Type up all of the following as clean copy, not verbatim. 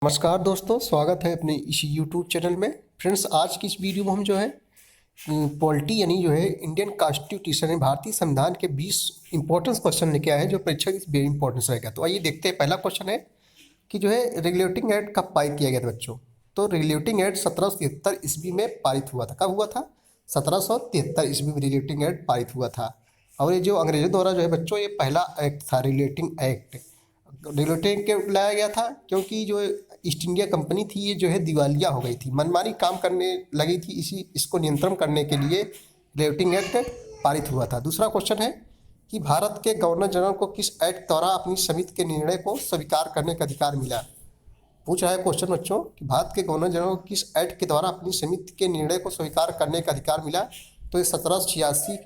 नमस्कार दोस्तों, स्वागत है अपने इस यूट्यूब चैनल में। फ्रेंड्स, आज की इस वीडियो में हम जो है पॉलिटी यानी जो है इंडियन कॉन्स्टिट्यूशन है, भारतीय संविधान के 20 इंपॉर्टेंस क्वेश्चन लेके आए हैं जो परीक्षा की वेरी इंपॉर्टेंस रहेगा। तो आइए देखते हैं। पहला क्वेश्चन है कि जो है रेगुलेटिंग एक्ट कब पारित किया गया था बच्चों। तो रेगुलेटिंग एक्ट 1773 ईस्वी में पारित हुआ था। कब हुआ था? 1773 ईस्वी में रेगुलेटिंग एक्ट पारित हुआ था। और ये जो अंग्रेजों द्वारा जो है बच्चों ये पहला एक्ट था रेगुलेटिंग एक्ट। रेगुलेटिंग क्यों लाया गया था? क्योंकि जो ईस्ट इंडिया कंपनी थी ये जो है दिवालिया हो गई थी, मनमानी काम करने लगी थी। इसको नियंत्रण करने के लिए रेगुलेटिंग एक्ट पारित हुआ था। दूसरा क्वेश्चन है कि भारत के गवर्नर जनरल को किस एक्ट द्वारा अपनी समिति के निर्णय को स्वीकार करने का अधिकार मिला? पूछ रहा है क्वेश्चन बच्चों कि भारत के गवर्नर जनरल को किस एक्ट के द्वारा अपनी समिति के निर्णय को स्वीकार करने का अधिकार मिला? तो ये 1786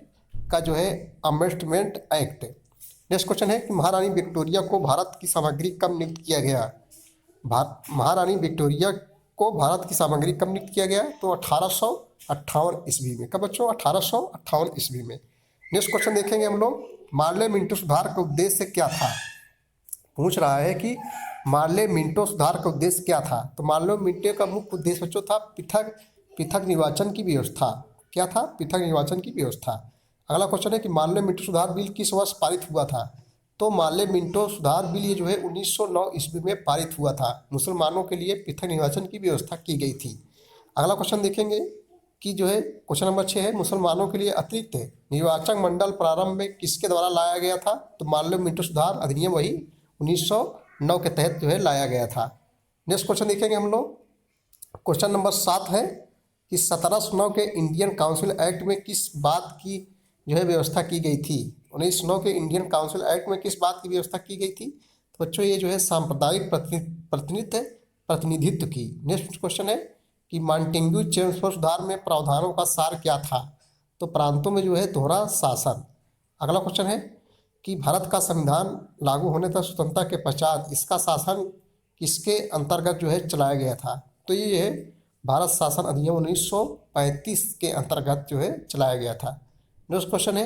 का जो है अमेंडमेंट एक्ट। नेक्स्ट क्वेश्चन है कि महारानी विक्टोरिया को भारत की सामग्री कब नियुक्त किया गया? महारानी विक्टोरिया को भारत की सामग्री कब नियुक्त किया गया? तो 1858 ईस्वी में। कब बच्चों? 1858 ईस्वी में। नेक्स्ट क्वेश्चन देखेंगे हम लोग, मार्ले मिंटो सुधार का उद्देश्य क्या था? पूछ रहा है कि मार्ले मिंटो सुधार का उद्देश्य क्या था? तो मार्ले मिंटो का मुख्य उद्देश्य बच्चों था पृथक पृथक निर्वाचन की व्यवस्था। क्या था? पृथक निर्वाचन की व्यवस्था। अगला क्वेश्चन है कि मार्ले मिंटो सुधार बिल किस वर्ष पारित हुआ था? तो मार्ले मिंटो सुधार बिल ये जो है 1909 ईस्वी में पारित हुआ था। मुसलमानों के लिए पृथक निर्वाचन की व्यवस्था की गई थी। अगला क्वेश्चन देखेंगे कि जो है क्वेश्चन नंबर 6 है, मुसलमानों के लिए अतिरिक्त निर्वाचन मंडल प्रारंभ में किसके द्वारा लाया गया था? तो मार्ले मिंटो सुधार अधिनियम वही 1909 के तहत जो है लाया गया था। नेक्स्ट क्वेश्चन देखेंगे हम लोग, क्वेश्चन नंबर 7 है कि 1709 के इंडियन काउंसिल एक्ट में किस बात की जो है व्यवस्था की गई थी? 1909 के इंडियन काउंसिल एक्ट में किस बात की व्यवस्था की गई थी? तो बच्चों ये जो है सांप्रदायिक प्रतिनिधित्व की। नेक्स्ट क्वेश्चन है कि मॉन्टेग्यू चेम्सफोर्ड सुधार में प्रावधानों का सार क्या था? तो प्रांतों में जो है दोहरा शासन। अगला क्वेश्चन है कि भारत का संविधान लागू होने तक स्वतंत्रता के पश्चात इसका शासन किसके अंतर्गत जो है चलाया गया था? तो ये है भारत शासन अधिनियम 1935 के अंतर्गत जो है चलाया गया था। नेक्स्ट क्वेश्चन है,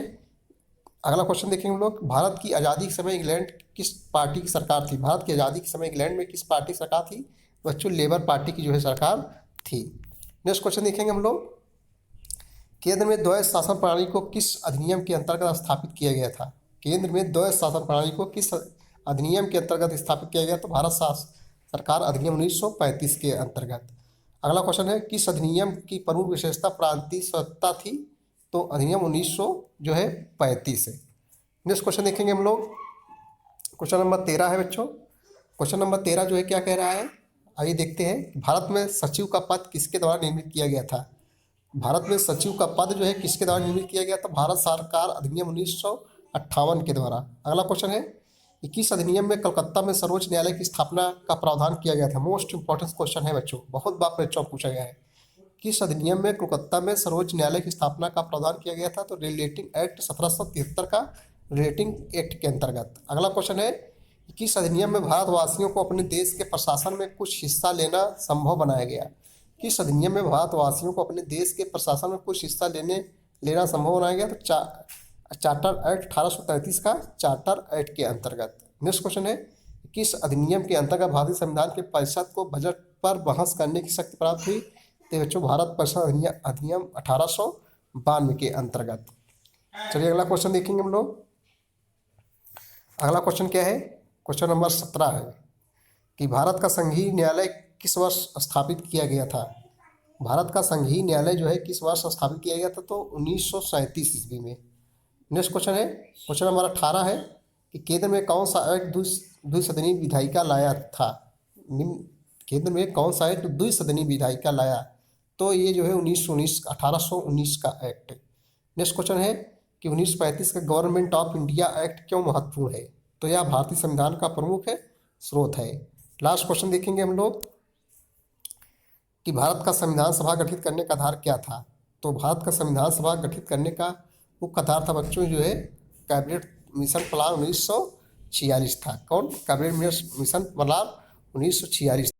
अगला क्वेश्चन देखेंगे हम लोग, भारत की आज़ादी के समय इंग्लैंड किस पार्टी की सरकार थी? भारत की आज़ादी के समय इंग्लैंड में किस पार्टी की सरकार थी? बच्चों लेबर पार्टी की जो है सरकार थी। नेक्स्ट क्वेश्चन देखेंगे हम लोग, केंद्र में द्वैध शासन प्रणाली को किस अधिनियम के अंतर्गत स्थापित किया गया था? केंद्र में द्वैध शासन प्रणाली को किस अधिनियम के अंतर्गत स्थापित किया गया? तो भारत सरकार अधिनियम 1935 के अंतर्गत। अगला क्वेश्चन है, किस अधिनियम की प्रमुख विशेषता प्रांतीय स्वतंत्रता थी? तो अधिनियम 1900 जो है 35 है। नेक्स्ट क्वेश्चन देखेंगे हम लोग, क्वेश्चन नंबर 13 है बच्चों। क्वेश्चन नंबर 13 जो है क्या कह रहा है, आइए देखते हैं। भारत में सचिव का पद किसके द्वारा निर्मित किया गया था? भारत में सचिव का पद जो है किसके द्वारा निर्मित किया गया था? भारत सरकार अधिनियम 1958 के द्वारा। अगला क्वेश्चन है कि किस अधिनियम में कलकत्ता में सर्वोच्च न्यायालय की स्थापना का प्रावधान किया गया था? मोस्ट इंपॉर्टेंट क्वेश्चन है बच्चों, बहुत बार परीक्षाओं पूछा गया है। किस अधिनियम में कोलकाता में सर्वोच्च न्यायालय की स्थापना का प्रावधान किया गया था? तो रेगुलेटिंग एक्ट 1773 का रेगुलेटिंग एक्ट के अंतर्गत। अगला क्वेश्चन है कि किस अधिनियम में भारतवासियों को अपने देश के प्रशासन में कुछ हिस्सा लेना संभव बनाया गया? किस अधिनियम में भारतवासियों को अपने देश के प्रशासन में कुछ हिस्सा लेना संभव बनाया गया? तो चार्टर एक्ट 1833 का चार्टर एक्ट के अंतर्गत। नेक्स्ट क्वेश्चन है, किस अधिनियम के अंतर्गत भारतीय संविधान के परिषद को बजट पर बहस करने की शक्ति प्राप्त हुई? तो बच्चों भारत परिषद अधिनियम 1892 के अंतर्गत। चलिए अगला क्वेश्चन देखेंगे हम लोग। अगला क्वेश्चन क्या है? क्वेश्चन नंबर 17 है कि भारत का संघीय न्यायालय किस वर्ष स्थापित किया गया था? भारत का संघीय न्यायालय जो है किस वर्ष स्थापित किया गया था? तो 1937 ईस्वी में। नेक्स्ट क्वेश्चन है, क्वेश्चन नंबर 18 है कि केंद्र में कौन सा एक्ट द्विसदनीय विधायिका लाया था? केंद्र में कौन सा एक्ट द्विसदनीय विधायिका लाया? तो ये जो है 1819 का एक्ट। नेक्स्ट क्वेश्चन है कि 1935 का गवर्नमेंट ऑफ इंडिया एक्ट क्यों महत्वपूर्ण है? तो यह भारतीय संविधान का प्रमुख है स्रोत है। लास्ट क्वेश्चन देखेंगे हम लोग कि भारत का संविधान सभा गठित करने का आधार क्या था? तो भारत का संविधान सभा गठित करने का मुख्य आधार था बच्चों जो है कैबिनेट मिशन प्लान 1946 था। कौन? Cabinet mission plan 1946।